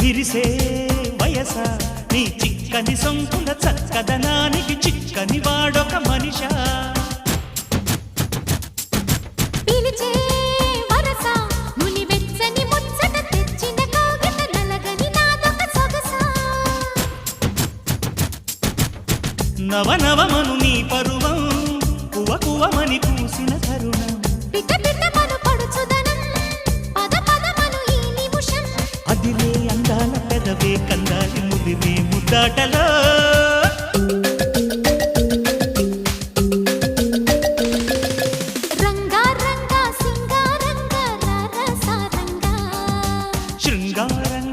విరిసే వయస నీ చిక్కని సొంపుల చక్కదనానికి చిక్కని వాడొక మనిషా పిలిచే వరస నులి వెచ్చని ముచ్చట తెచ్చిన కాగిత నలగని నాదొక సొగసా నవనవమను నీ పరువం కువ కువమని పూసిన తరుణం పిట పిటమను పడుచుదనం పద పదమను ఈ నిమిషం అదిలే అందాల పెదవే కందాలి ముదిరే ముద్దాటలో రంగా రంగా సింగారంగా రరసారంగా శృంగారంగా